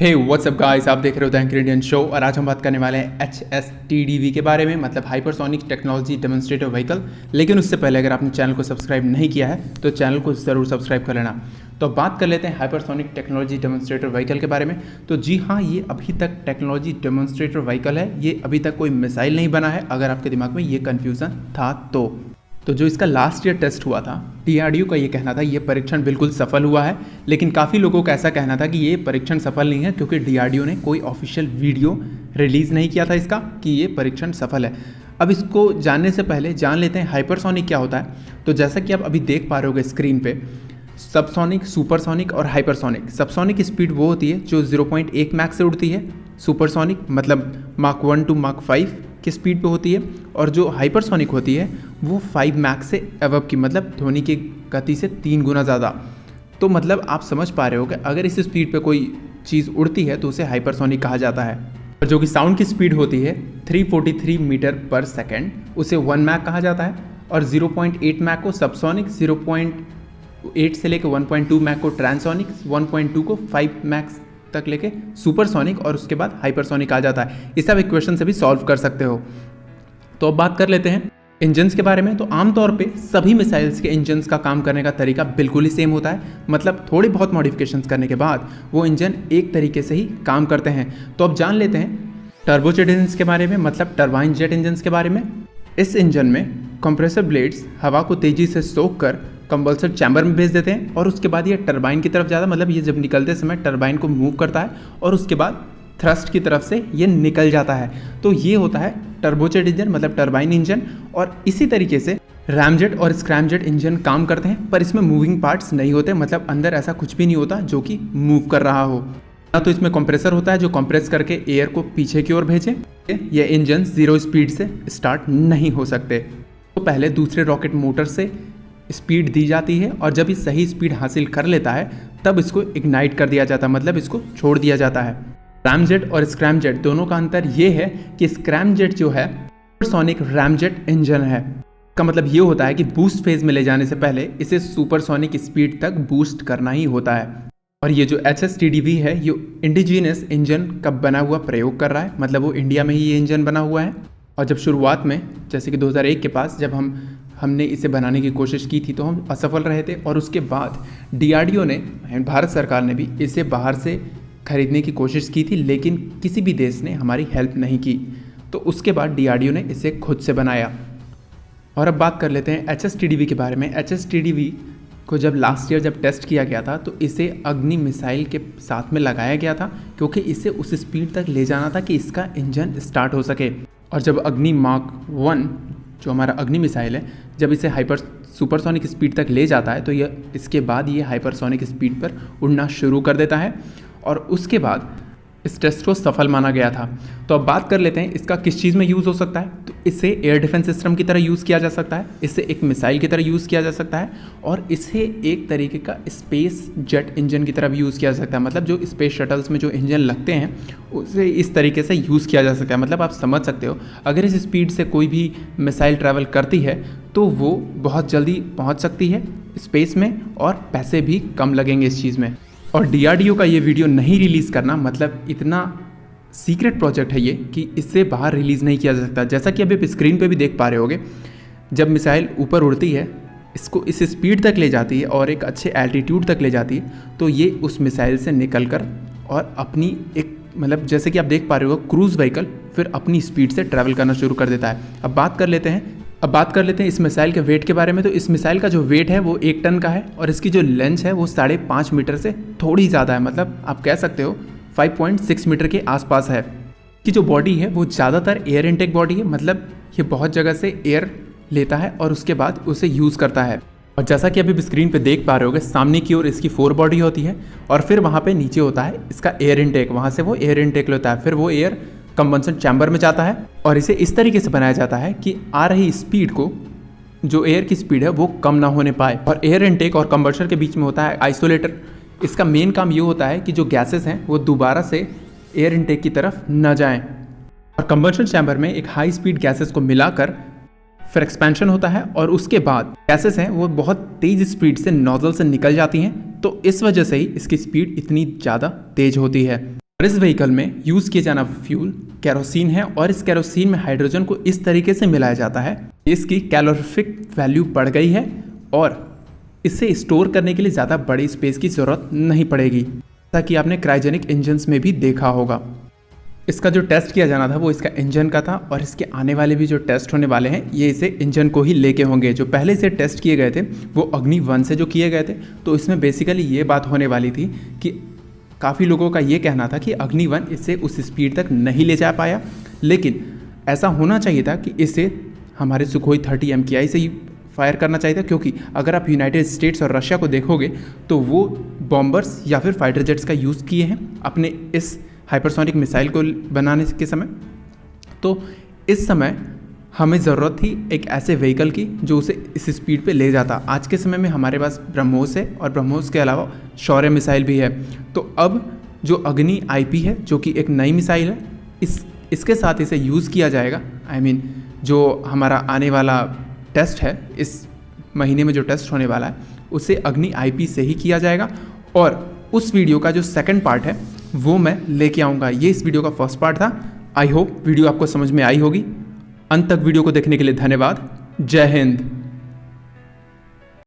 हे WhatsApp guys, आप देख रहे हो द एंकर इंडियन शो और आज हम बात करने वाले हैं HSTDV के बारे में, मतलब हाइपरसोनिक टेक्नोलॉजी डेमोन्स्ट्रेटर व्हीकल। लेकिन उससे पहले अगर आपने चैनल को सब्सक्राइब नहीं किया है तो चैनल को ज़रूर सब्सक्राइब कर लेना। तो बात कर लेते हैं हाइपरसोनिक टेक्नोलॉजी डेमोन्स्ट्रेटर व्हीकल के बारे में। तो जी हाँ, ये अभी तक टेक्नोलॉजी डेमोन्स्ट्रेटर व्हीकल है, ये अभी तक कोई मिसाइल नहीं बना है। अगर आपके दिमाग में ये कन्फ्यूज़न था तो जो इसका लास्ट ईयर टेस्ट हुआ था, DRDO का ये कहना था ये परीक्षण बिल्कुल सफल हुआ है। लेकिन काफ़ी लोगों का ऐसा कहना था कि ये परीक्षण सफल नहीं है क्योंकि DRDO ने कोई ऑफिशियल वीडियो रिलीज़ नहीं किया था इसका कि ये परीक्षण सफल है। अब इसको जानने से पहले जान लेते हैं हाइपरसोनिक क्या होता है। तो जैसा कि आप अभी देख पा रहे होगे स्क्रीन पे, सबसोनिक, सुपरसोनिक और हाइपरसोनिक। सबसोनिक स्पीड वो होती है जो 0.1 मैक से उड़ती है, सुपरसोनिक मतलब माक 1 टू माक 5 की स्पीड पे होती है, और जो हाइपरसोनिक होती है वो 5 मैक से अबव की, मतलब ध्वनि की गति से 3 गुना ज़्यादा। तो मतलब आप समझ पा रहे हो कि अगर इस स्पीड पे कोई चीज़ उड़ती है तो उसे हाइपरसोनिक कहा जाता है। और जो कि साउंड की स्पीड होती है 343 मीटर पर सेकेंड, उसे 1 मैक कहा जाता है। और 0.8 मैक को सबसोनिक, 0.8 से लेकर 1.2 मैक को ट्रांसोनिक, 1.2 को 5 मैक्स तक लेके सुपरसोनिक, और उसके बाद हाइपरसोनिक आ जाता है। इस सब इक्वेशन से भी सॉल्व कर सकते हो। तो अब बात कर लेते हैं इंजन्स के बारे में। तो आमतौर पे सभी मिसाइल्स के इंजन्स का काम करने का तरीका बिल्कुल ही सेम होता है, मतलब थोड़ी बहुत मॉडिफिकेशंस करने के बाद वो इंजन एक तरीके से ही काम करते हैं। तो अब जान लेते हैं टर्बोजेट इंजन्स के बारे में, मतलब टरबाइन जेट इंजन्स के बारे में। इस इंजन में कंप्रेसर ब्लेड्स हवा को तेज़ी से सोख कर कंबल्सर चैम्बर में भेज देते हैं और उसके बाद ये टरबाइन की तरफ जाता है, मतलब ये जब निकलते समय टरबाइन को मूव करता है और उसके बाद थ्रस्ट की तरफ से ये निकल जाता है। तो ये होता है टर्बोजेट इंजन, मतलब टरबाइन इंजन। और इसी तरीके से रैमजेट और स्क्रैमजेट इंजन काम करते हैं, पर इसमें मूविंग पार्ट्स नहीं होते, मतलब अंदर ऐसा कुछ भी नहीं होता जो कि मूव कर रहा हो। ना तो इसमें कंप्रेसर होता है जो कंप्रेस करके एयर को पीछे की ओर भेजे। ये इंजन 0 स्पीड से स्टार्ट नहीं हो सकते। तो पहले दूसरे रॉकेट मोटर से स्पीड दी जाती है और जब ये सही स्पीड हासिल कर लेता है तब इसको इग्नाइट कर दिया जाता है, मतलब इसको छोड़ दिया जाता है। रैमजेट और स्क्रैमजेट दोनों का अंतर ये है कि स्क्रैमजेट जो है सुपरसोनिक रैमजेट इंजन है। इसका मतलब ये होता है कि बूस्ट फेज में ले जाने से पहले इसे सुपरसोनिक स्पीड तक बूस्ट करना ही होता है। और ये जो HSTDV है ये इंडिजीनियस इंजन का बना हुआ प्रयोग कर रहा है, मतलब वो इंडिया में ही ये इंजन बना हुआ है। और जब शुरुआत में जैसे कि 2001 के पास जब हमने इसे बनाने की कोशिश की थी तो हम असफल रहे थे, और उसके बाद DRDO ने, भारत सरकार ने भी इसे बाहर से खरीदने की कोशिश की थी, लेकिन किसी भी देश ने हमारी हेल्प नहीं की। तो उसके बाद DRDO ने इसे खुद से बनाया। और अब बात कर लेते हैं HSTDV के बारे में। HSTDV को जब लास्ट ईयर जब टेस्ट किया गया था तो इसे अग्नि मिसाइल के साथ में लगाया गया था, क्योंकि इसे उस स्पीड तक ले जाना था कि इसका इंजन स्टार्ट हो सके। और जब अग्नि मार्क 1 जो हमारा अग्नि मिसाइल है, जब इसे सुपरसोनिक स्पीड तक ले जाता है तो यह इसके बाद ये हाइपरसोनिक स्पीड पर उड़ना शुरू कर देता है, और उसके बाद इस टेस्ट को सफल माना गया था। तो अब बात कर लेते हैं इसका किस चीज़ में यूज़ हो सकता है। तो इसे एयर डिफेंस सिस्टम की तरह यूज़ किया जा सकता है, इसे एक मिसाइल की तरह यूज़ किया जा सकता है, और इसे एक तरीके का स्पेस जेट इंजन की तरह भी यूज़ किया जा सकता है। मतलब जो स्पेस शटल्स में जो इंजन लगते हैं उसे इस तरीके से यूज़ किया जा सकता है। मतलब आप समझ सकते हो अगर इस स्पीड से कोई भी मिसाइल ट्रैवल करती है तो वो बहुत जल्दी पहुँच सकती है स्पेस में, और पैसे भी कम लगेंगे इस चीज़ में। और DRDO का ये वीडियो नहीं रिलीज़ करना मतलब इतना सीक्रेट प्रोजेक्ट है ये कि इससे बाहर रिलीज़ नहीं किया जा सकता। जैसा कि अभी आप स्क्रीन पे भी देख पा रहे होगे, जब मिसाइल ऊपर उड़ती है, इसको इस स्पीड तक ले जाती है और एक अच्छे एल्टीट्यूड तक ले जाती है, तो ये उस मिसाइल से निकल कर और अपनी एक, मतलब जैसे कि आप देख पा रहे हो क्रूज़ व्हीकल फिर अपनी स्पीड से ट्रैवल करना शुरू कर देता है। अब बात कर लेते हैं इस मिसाइल के वेट के बारे में। तो इस मिसाइल का जो वेट है वो 1 टन का है, और इसकी जो लेंथ है वो 5.5 मीटर से थोड़ी ज़्यादा है, मतलब आप कह सकते हो 5.6 मीटर के आसपास है। कि जो बॉडी है वो ज़्यादातर एयर इनटेक बॉडी है, मतलब ये बहुत जगह से एयर लेता है और उसके बाद उसे यूज़ करता है। और जैसा कि अभी स्क्रीन पे देख पा रहे होगे, सामने की ओर इसकी 4 बॉडी होती है, और फिर वहाँ पे नीचे होता है इसका एयर इनटेक, वहाँ से वो एयर इनटेक लेता है, फिर वो एयर कंबंशन चैम्बर में जाता है। और इसे इस तरीके से बनाया जाता है कि आ रही स्पीड को, जो एयर की स्पीड है वो कम ना होने पाए। और एयर इनटेक और कंबंशन के बीच में होता है आइसोलेटर। इसका मेन काम ये होता है कि जो गैसेस हैं वो दोबारा से एयर इनटेक की तरफ न जाएं। और कंबंशन चैम्बर में एक हाई स्पीड गैसेस को मिलाकर फिर एक्सपेंशन होता है, और उसके बाद गैसेस हैं वो बहुत तेज़ स्पीड से नोजल से निकल जाती हैं। तो इस वजह से ही इसकी स्पीड इतनी ज़्यादा तेज होती है। और इस व्हीकल में यूज़ किया जाना फ्यूल केरोसिन है और इस केरोसिन में हाइड्रोजन को इस तरीके से मिलाया जाता है इसकी कैलोरीफिक वैल्यू बढ़ गई है और इसे स्टोर करने के लिए ज़्यादा बड़ी स्पेस की ज़रूरत नहीं पड़ेगी, जैसा कि आपने क्रायोजेनिक इंजन्स में भी देखा होगा। इसका जो टेस्ट किया जाना था वो इसका इंजन का था और इसके आने वाले भी जो टेस्ट होने वाले हैं ये इसे इंजन को ही लेके होंगे। जो पहले से टेस्ट किए गए थे वो अग्नि 1 से जो किए गए थे, तो इसमें बेसिकली ये बात होने वाली थी कि काफ़ी लोगों का ये कहना था कि अग्नि 1 इसे उस स्पीड तक नहीं ले जा पाया, लेकिन ऐसा होना चाहिए था कि इसे हमारे सुखोई 30 MKI से ही फायर करना चाहिए था, क्योंकि अगर आप यूनाइटेड स्टेट्स और रशिया को देखोगे तो वो बॉम्बर्स या फिर फाइटर जेट्स का यूज़ किए हैं अपने इस हाइपरसोनिक मिसाइल को बनाने के समय। तो इस समय हमें ज़रूरत थी एक ऐसे व्हीकल की जो उसे इस स्पीड पे ले जाता। आज के समय में हमारे पास ब्रह्मोस है और ब्रह्मोस के अलावा शौर्य मिसाइल भी है। तो अब जो अग्नि IP है जो कि एक नई मिसाइल है, इसके साथ इसे यूज़ किया जाएगा। जो हमारा आने वाला टेस्ट है, इस महीने में जो टेस्ट होने वाला है उसे अग्नि IP से ही किया जाएगा। और उस वीडियो का जो सेकंड पार्ट है वो मैं लेके आऊँगा। ये इस वीडियो का फर्स्ट पार्ट था। आई होप वीडियो आपको समझ में आई होगी। अंत तक वीडियो को देखने के लिए धन्यवाद। जय हिंद।